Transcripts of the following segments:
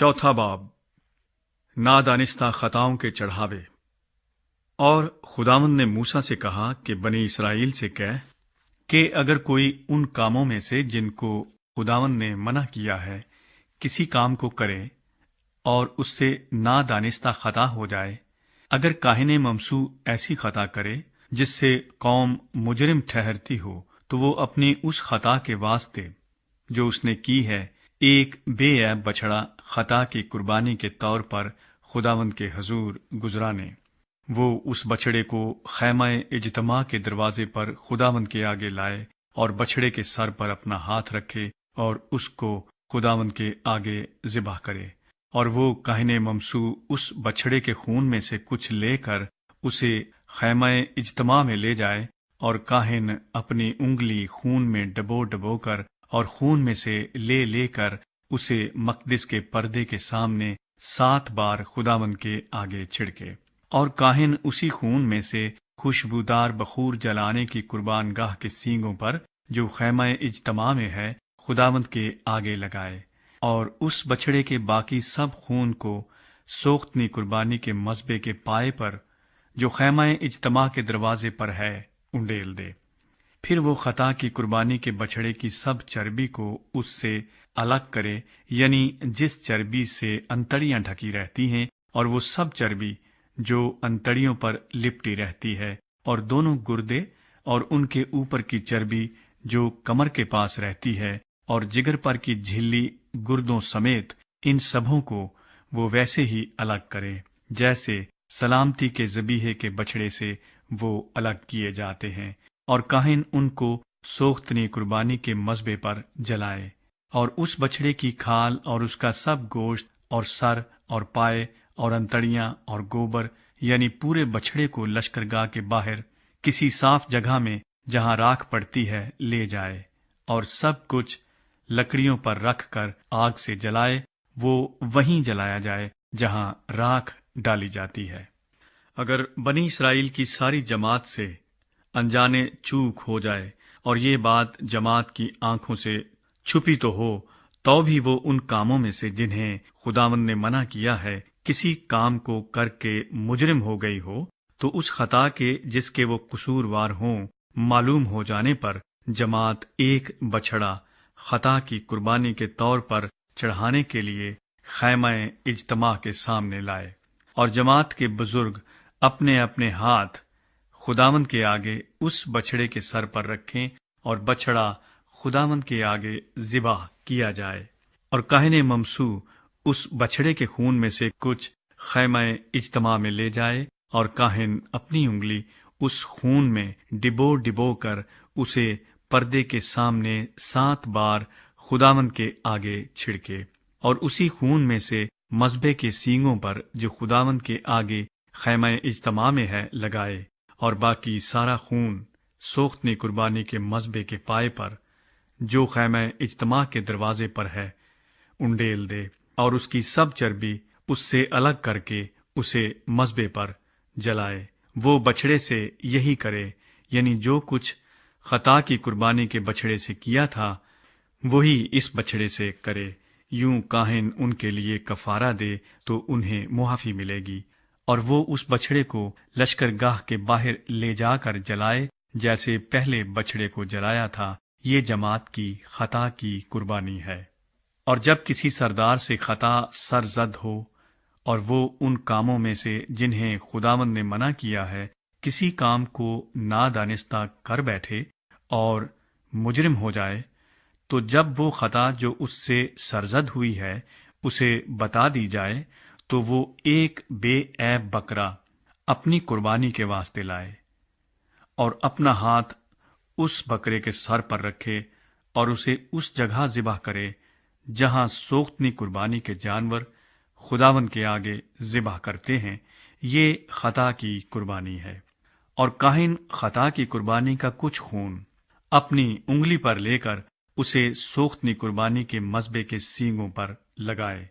चौथा बाब नादानिस्ता खताओं के चढ़ावे। और खुदावंद ने मूसा से कहा कि बनी इसराइल से कह कि अगर कोई उन कामों में से जिनको खुदावंद ने मना किया है किसी काम को करे और उससे नादानिस्ता खता हो जाए, अगर काहिने ममसू ऐसी खता करे जिससे कौम मुजरिम ठहरती हो, तो वो अपनी उस खता के वास्ते जो उसने की है एक बेऐब बछड़ा खता की कुर्बानी के तौर पर खुदावंद के हजूर गुजराने। वो उस बछड़े को खैमा इज्तमा के दरवाजे पर खुदावंद के आगे लाए और बछड़े के सर पर अपना हाथ रखे और उसको खुदावंद के आगे ज़िबह करे। और वो काहिने ममसू उस बछड़े के खून में से कुछ लेकर उसे खैमा इज्तमा में ले जाए, और काहिन अपनी उंगली खून में डबो डबो कर और खून में से ले लेकर उसे मकदिस के पर्दे के सामने 7 बार खुदावंद के आगे छिड़के। और काहिन उसी खून में से खुशबूदार बखूर जलाने की कुर्बान गाह के सींगों पर जो खैमा इज्तमा में है खुदावंद के आगे लगाए, और उस बछड़े के बाकी सब खून को सोख्तनी कुर्बानी के मज़बे के पाए पर जो खैमा इज्तमा के दरवाजे पर है उंडेल दे। फिर वो खता की कुर्बानी के बछड़े की सब चर्बी को उससे अलग करे, यानी जिस चर्बी से अंतड़ियां ढकी रहती हैं, और वो सब चर्बी जो अंतड़ियों पर लिपटी रहती है, और दोनों गुर्दे और उनके ऊपर की चर्बी जो कमर के पास रहती है, और जिगर पर की झिल्ली गुर्दों समेत, इन सबों को वो वैसे ही अलग करे जैसे सलामती के ज़बीहे के बछड़े से वो अलग किए जाते हैं। और काहिन उनको सोख्तनी कुर्बानी के मज़बे पर जलाए, और उस बछड़े की खाल और उसका सब गोश्त और सर और पाए और अंतड़ियां और गोबर, यानी पूरे बछड़े को लश्करगाह के बाहर किसी साफ जगह में जहां राख पड़ती है ले जाए, और सब कुछ लकड़ियों पर रख कर आग से जलाए। वो वहीं जलाया जाए जहां राख डाली जाती है। अगर बनी इसराइल की सारी जमात से अनजाने चूक हो जाए और ये बात जमात की आंखों से छुपी तो हो, तो भी वो उन कामों में से जिन्हें खुदावंद ने मना किया है किसी काम को करके मुजरिम हो गई हो, तो उस खता के जिसके वो कसूरवार हों मालूम हो जाने पर जमात एक बछड़ा खता की कुर्बानी के तौर पर चढ़ाने के लिए खैमा इज्तमा के सामने लाए, और जमात के बुजुर्ग अपने अपने हाथ खुदावंद के आगे उस बछड़े के सर पर रखें, और बछड़ा खुदावंद के आगे ज़िबह किया जाए। और काहिने ममसू उस बछड़े के खून में से कुछ खैमा इज्तमा में ले जाए, और काहिन अपनी उंगली उस खून में डिबो डिबो कर उसे पर्दे के सामने 7 बार खुदावंद के आगे छिड़के, और उसी खून में से मज़बे के सींगों पर जो खुदावंद के आगे खैमा इज्तमा में है लगाए, और बाकी सारा खून सोख्तनी कुर्बानी के मज़बे के पाए पर जो खैमा इज्तमा के दरवाजे पर है उंडेल दे, और उसकी सब चर्बी उससे अलग करके उसे मज़बे पर जलाए। वो बछड़े से यही करे, यानी जो कुछ खता की कुर्बानी के बछड़े से किया था वही इस बछड़े से करे। यूं काहिन उनके लिए कफारा दे तो उन्हें मुआफ़ी मिलेगी, और वो उस बछड़े को लश्करगाह के बाहर ले जाकर जलाए जैसे पहले बछड़े को जलाया था। ये जमात की खता की कुर्बानी है। और जब किसी सरदार से खता सरजद हो और वो उन कामों में से जिन्हें खुदावंद ने मना किया है किसी काम को नादानिस्ता कर बैठे और मुजरिम हो जाए, तो जब वो खता जो उससे सरजद हुई है उसे बता दी जाए, तो वो एक बेऐब बकरा अपनी कुर्बानी के वास्ते लाए, और अपना हाथ उस बकरे के सर पर रखे और उसे उस जगह ज़िबह करे जहां सोख्तनी कुर्बानी के जानवर खुदावंद के आगे ज़िबह करते हैं। ये खता की कुर्बानी है। और काहिन खता की कुर्बानी का कुछ खून अपनी उंगली पर लेकर उसे सोख्तनी कुर्बानी के मज़बे के सींगों पर लगाए,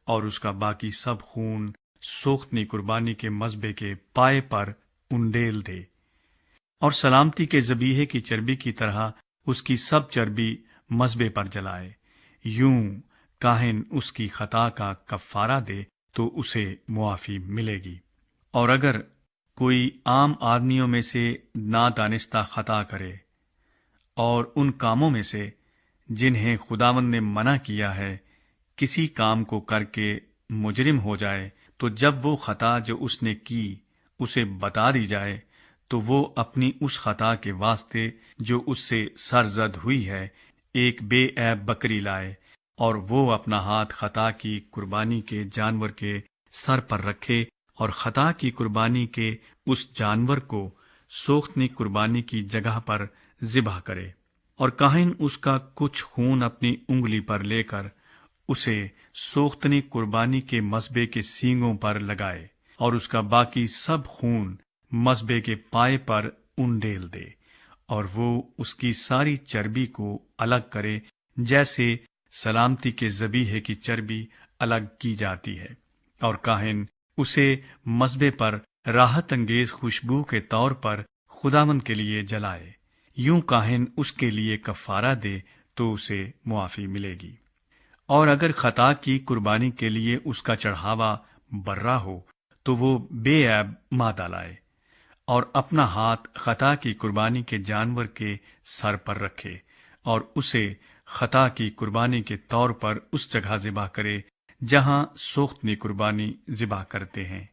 और उसका बाकी सब खून सोख्तनी कुर्बानी के मज़बे के पाए पर उंडेल दे, और सलामती के ज़बीहे की चर्बी की तरह उसकी सब चर्बी मज़बे पर जलाए। यूं کاہن اس کی خطا کا کفارہ دے تو اسے معافی ملے گی۔ اور اگر کوئی عام آدمیوں میں سے نادانستہ خطا کرے اور ان کاموں میں سے جنہیں خداوند نے منع کیا ہے کسی کام کو کر کے مجرم ہو جائے، تو جب وہ خطا جو اس نے کی اسے بتا دی جائے تو وہ اپنی اس خطا کے واسطے جو اس سے سرزد ہوئی ہے ایک بے عیب بکری لائے، اور وہ اپنا ہاتھ خطا کی قربانی کے جانور کے سر پر رکھے اور خطا کی قربانی کے اس جانور کو سوختنی قربانی کی جگہ پر ذبح کرے، اور کاہن اس کا کچھ خون اپنی انگلی پر لے کر اسے سوختنی قربانی کے مذبح کے سینگوں پر لگائے، اور اس کا باقی سب خون مذبح کے پائے پر انڈیل دے، اور وہ اس کی ساری چربی کو الگ کرے جیسے سلامتی کے ذبیحے کی چربی الگ کی جاتی ہے، اور کاہن اسے مذبح پر راحت انگیز خوشبو کے طور پر خداوند کے لیے جلائے، یوں کاہن اس کے لیے کفارہ دے تو اسے معافی ملے گی۔ اور اگر خطا کی قربانی کے لیے اس کا چڑھاوا برا ہو تو وہ بے عیب مادہ لائے اور اپنا ہاتھ خطا کی قربانی کے جانور کے سر پر رکھے اور اسے خطا کی قربانی کے طور پر اس جگہ ذبح کرے جہاں سوختنی قربانی ذبح کرتے ہیں،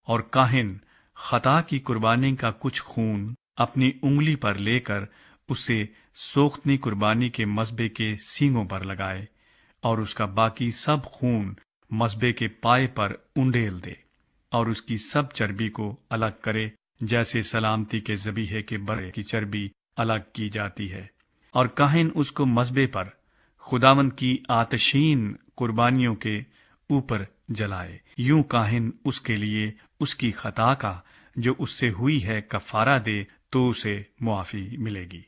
اور کاہن خطا کی قربانی کا کچھ خون اپنی انگلی پر لے کر اسے سوختنی قربانی کے مذبح کے سینگوں پر لگائے، اور اس کا باقی سب خون مذبح کے پائے پر انڈیل دے، اور اس کی سب چربی کو الگ کرے جیسے سلامتی کے ذبیحے کے بڑے کی چربی الگ کی جاتی ہے، اور کاہن اس کو مذبح پر خداوند کی آتشین قربانیوں کے اوپر جلائے، یوں کاہن اس کے لیے اس کی خطا کا جو اس سے ہوئی ہے کفارہ دے تو اسے معافی ملے گی۔